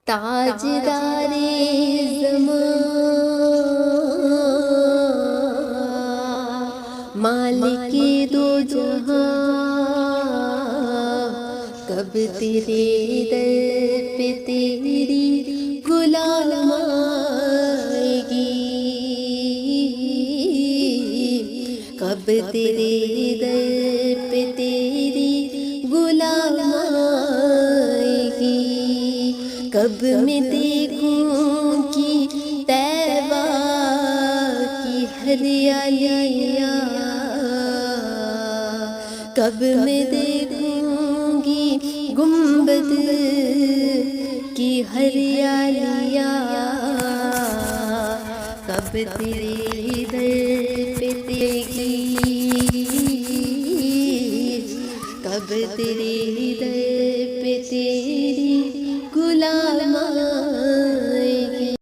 تاجدار زمان، مالک دو جہاں، کب تیرے در پہ تیری غلام آئے گی، کب تیرے در پہ تیری غلام آئے گی، کب میں دیکھوں گی طیبہ کی ہریالیاں، کب میں دیکھوں گی گنبد کی ہریالیاں، کب تیرے در